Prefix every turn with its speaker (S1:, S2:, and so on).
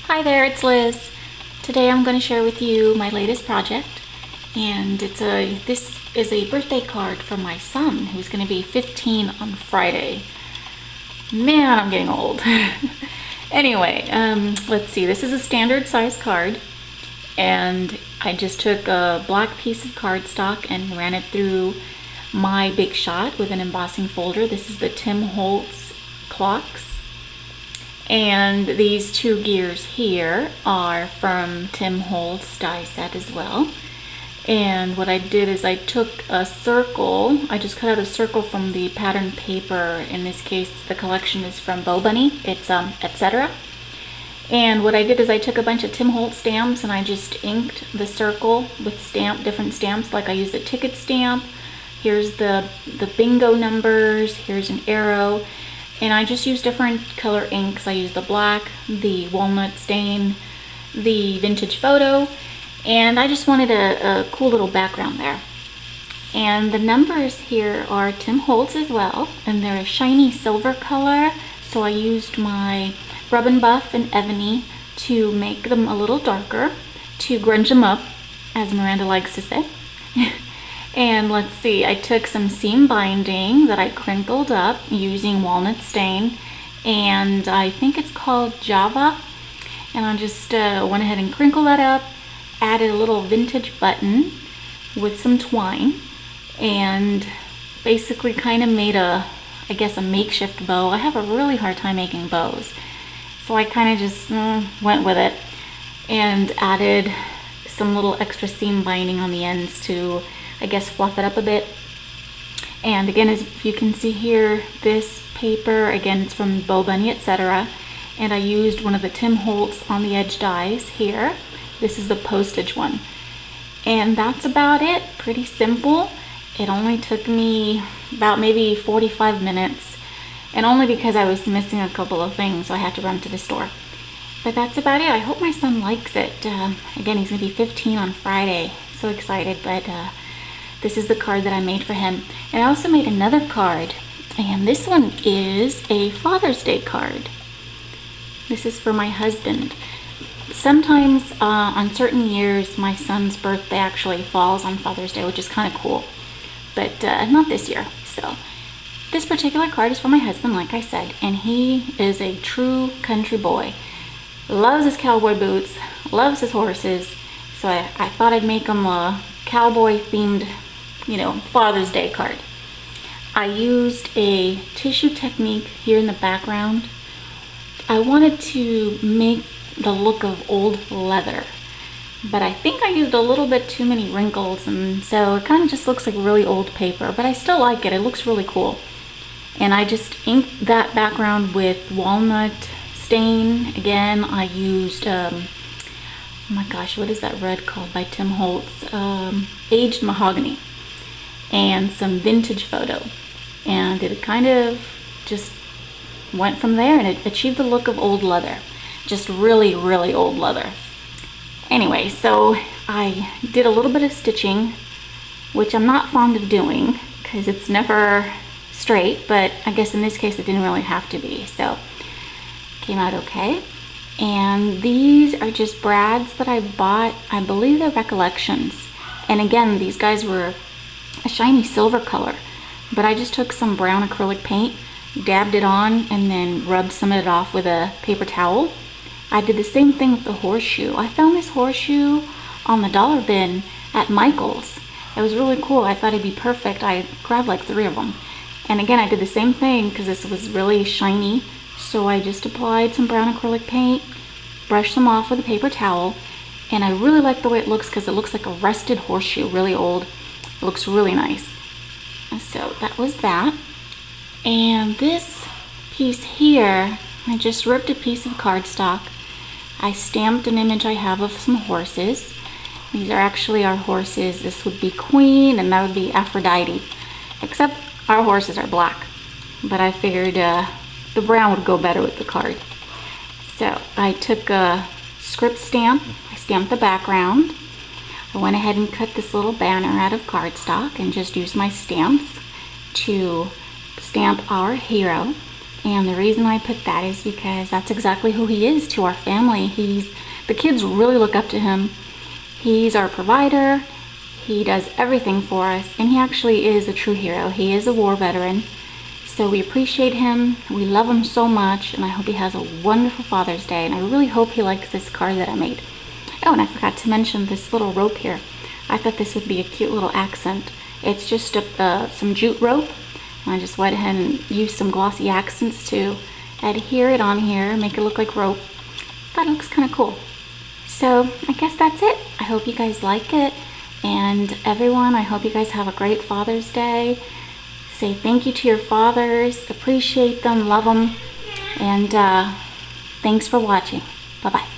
S1: Hi there, it's Liz. Today I'm going to share with you my latest project, and this is a birthday card for my son who's going to be 15 on Friday. Man, I'm getting old. Anyway, let's see. This is a standard size card, and I just took a black piece of cardstock and ran it through my Big Shot with an embossing folder. This is the Tim Holtz clocks. And these two gears here are from Tim Holtz die set as well. And what I did is I took a circle, I just cut out a circle from the pattern paper. In this case, the collection is from Bo Bunny. It's etc. And what I did is I took a bunch of Tim Holtz stamps and I just inked the circle with different stamps. Like I used a ticket stamp. Here's the bingo numbers. Here's an arrow. And I just used different color inks. I used the black, the walnut stain, the vintage photo, and I just wanted a cool little background there. And the numbers here are Tim Holtz as well, and they're a shiny silver color, so I used my Rub and Buff and Ebony to make them a little darker, to grunge them up, as Miranda likes to say. And let's see, I took some seam binding that I crinkled up using walnut stain, and I think it's called Java. And I just went ahead and crinkled that up, added a little vintage button with some twine, and basically kind of made I guess a makeshift bow. I have a really hard time making bows, so I kind of just went with it and added some little extra seam binding on the ends to, I guess, fluff it up a bit. And again, as you can see here, this paper, again, it's from Bo Bunny, etc. And I used one of the Tim Holtz on the edge dies here. This is the postage one. And that's about it. Pretty simple. It only took me about maybe 45 minutes. And only because I was missing a couple of things, so I had to run to the store. But that's about it. I hope my son likes it. Again, he's going to be 15 on Friday. So excited, but this is the card that I made for him. And I also made another card, and this one is a Father's Day card. This is for my husband. Sometimes on certain years, my son's birthday actually falls on Father's Day, which is kind of cool, but not this year. So this particular card is for my husband, like I said, and he is a true country boy. Loves his cowboy boots, loves his horses, so I thought I'd make him a cowboy themed, Father's Day card. I used a tissue technique here in the background. I wanted to make the look of old leather, but I think I used a little bit too many wrinkles, and so it kind of just looks like really old paper, but I still like it. It looks really cool. And I just inked that background with walnut stain. Again, I used oh my gosh, what is that red called by Tim Holtz? Aged mahogany, and some vintage photo, and it kind of just went from there, and it achieved the look of old leather, just really, really old leather. Anyway, so I did a little bit of stitching, which I'm not fond of doing because it's never straight, but I guess in this case it didn't really have to be, so it came out okay. And these are just brads that I bought. I believe they're Recollections. And again, these guys were a shiny silver color, but I just took some brown acrylic paint, dabbed it on, and then rubbed some of it off with a paper towel. I did the same thing with the horseshoe. I found this horseshoe on the dollar bin at Michael's. It was really cool. I thought it'd be perfect. I grabbed like 3 of them. And again, I did the same thing because this was really shiny. So I just applied some brown acrylic paint, brushed them off with a paper towel, and I really like the way it looks because it looks like a rusted horseshoe, really old. It looks really nice. And so that was that. And this piece here, I just ripped a piece of cardstock. I stamped an image I have of some horses. These are actually our horses. This would be Queen and that would be Aphrodite, except our horses are black. But I figured the brown would go better with the card. So I took a script stamp, I stamped the background. I went ahead and cut this little banner out of cardstock and just used my stamps to stamp our hero. And the reason I put that is because that's exactly who he is to our family. The kids really look up to him. He's our provider. He does everything for us, and he actually is a true hero. He is a war veteran. So we appreciate him. We love him so much, and I hope he has a wonderful Father's Day, and I really hope he likes this card that I made. Oh, and I forgot to mention this little rope here. I thought this would be a cute little accent. It's just some jute rope. I just went ahead and used some glossy accents to adhere it on here, make it look like rope. That looks kind of cool. So I guess that's it. I hope you guys like it. And everyone, I hope you guys have a great Father's Day. Say thank you to your fathers. Appreciate them, love them. And thanks for watching. Bye-bye.